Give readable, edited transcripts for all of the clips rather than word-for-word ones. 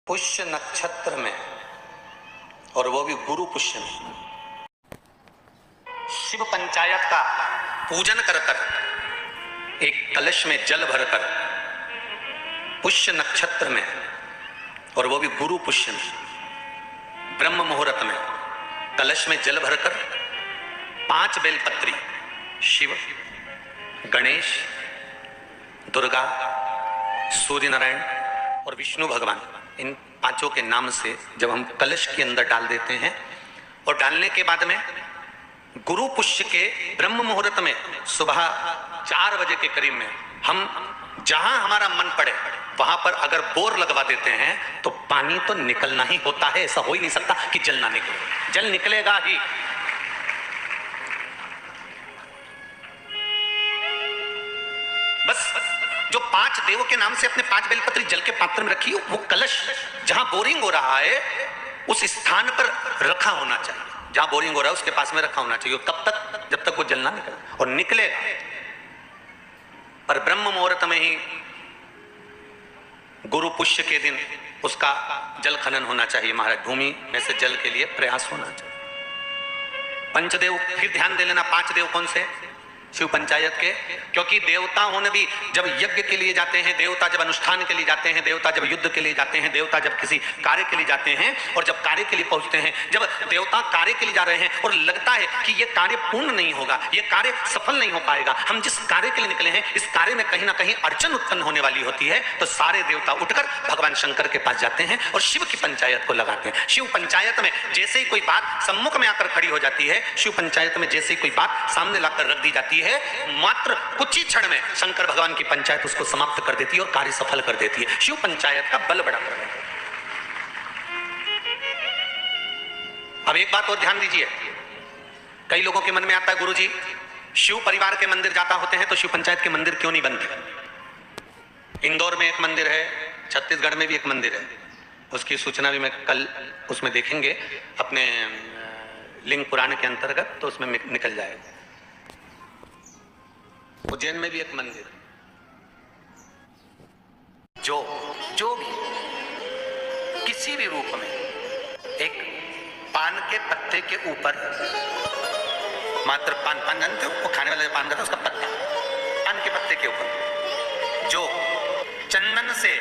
पुष्य नक्षत्र में, और वो भी गुरु पुष्य में, शिव पंचायत का पूजन कर कर एक कलश में जल भरकर पुष्य नक्षत्र में, और वो भी गुरु पुष्य में, ब्रह्म मुहूर्त में कलश में जल भरकर 5 बेलपत्री शिव, गणेश, दुर्गा, सूर्य नारायण और विष्णु भगवान, इन 5 के नाम से जब हम कलश के अंदर डाल देते हैं, और डालने के बाद में गुरु पुष्य के ब्रह्म मुहूर्त में सुबह 4 बजे के करीब में हम जहां हमारा मन पड़े वहां पर अगर बोर लगवा देते हैं तो पानी तो निकलना ही होता है। ऐसा हो ही नहीं सकता कि जल ना निकले, जल निकलेगा ही। बस जो 5 देवों के नाम से अपने 5 बेलपत्री जल के पात्र में रखी, वो कलश जहां बोरिंग हो रहा है उस स्थान पर रखा होना चाहिए, जहां बोरिंग हो रहा है उसके पास में रखा होना चाहिए। कब तक? जब तक वो जल ना निकले, और निकलेगा पर ब्रह्म मुहूर्त में ही, गुरु पुष्य के दिन उसका जल खनन होना चाहिए। महाराज, भूमि में से जल के लिए प्रयास होना चाहिए। पंचदेव फिर ध्यान दे लेना। 5 देव कौन से? शिव पंचायत के, क्योंकि देवताओं ने भी जब यज्ञ के लिए जाते हैं, देवता जब अनुष्ठान के लिए जाते हैं, देवता जब युद्ध के लिए जाते हैं, देवता जब किसी कार्य के लिए जाते हैं, और जब कार्य के लिए पहुंचते हैं, जब देवता कार्य के लिए जा रहे हैं और लगता है कि यह कार्य पूर्ण नहीं होगा, यह कार्य सफल नहीं हो पाएगा, हम जिस कार्य के लिए निकले हैं इस कार्य में कहीं ना कहीं अड़चन उत्पन्न होने वाली होती है, तो सारे देवता उठकर भगवान शंकर के पास जाते हैं और शिव की पंचायत को लगाते हैं। शिव पंचायत में जैसे ही कोई बात सम्मुख में आकर खड़ी हो जाती है, शिव पंचायत में जैसे ही कोई बात सामने लाकर रख दी जाती है, मात्र कुछ ही क्षण में शंकर भगवान की पंचायत उसको समाप्त कर देती है और कार्य सफल कर देती है। शिव पंचायत का बल बड़ा है। अब एक बात और ध्यान दीजिए, कई लोगों के मन में आता है, गुरुजी शिव परिवार के मंदिर जाता होते हैं तो शिव पंचायत के मंदिर क्यों नहीं बनते? इंदौर में एक मंदिर है, छत्तीसगढ़ में भी एक मंदिर है, उसकी सूचना भी मैं कल उसमें देखेंगे अपने लिंग पुराण के अंतर्गत, तो उसमें निकल जाएगा। उज्जैन में भी एक मंदिर, जो भी किसी भी रूप में एक पान के पत्ते के ऊपर, मात्र पान जानते हो, वो खाने वाले पान का उसका पत्ता, पान के पत्ते के ऊपर जो चंदन से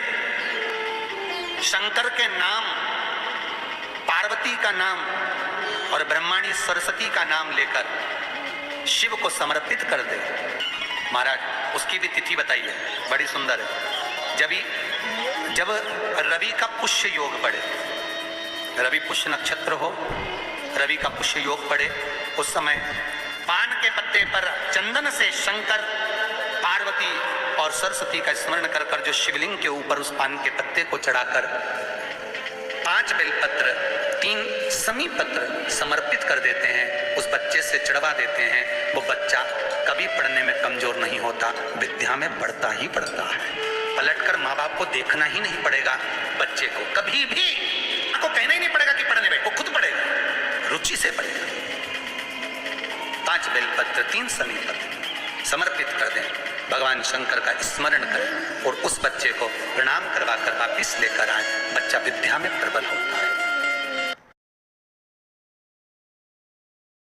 शंकर के नाम, पार्वती का नाम और ब्रह्माणी सरस्वती का नाम लेकर शिव को समर्पित कर दे, महाराज उसकी भी तिथि बताइए, बड़ी सुंदर है। जब रवि का पुष्य योग पड़े, रवि पुष्य नक्षत्र हो, रवि का पुष्य योग पड़े, उस समय पान के पत्ते पर चंदन से शंकर, पार्वती और सरस्वती का स्मरण कर कर जो शिवलिंग के ऊपर उस पान के पत्ते को चढ़ाकर 5 बेलपत्र, 3 समी पत्र समर्पित कर देते हैं, उस बच्चे से चढ़वा देते हैं, वो बच्चा कभी पढ़ने में कमजोर नहीं होता, विद्या में बढ़ता ही बढ़ता है। पलटकर माँ बाप को देखना ही नहीं पड़ेगा, बच्चे को कभी भी को कहना ही नहीं पड़ेगा कि पढ़ने में, वो खुद पढ़ेगा, रुचि से पढ़ेगा। 5 बेलपत्र, 3 समी पत्र समर्पित कर दें, भगवान शंकर का स्मरण करें और उस बच्चे को प्रणाम करवा कर वापिस लेकर आए, बच्चा विद्या में प्रबल होता है।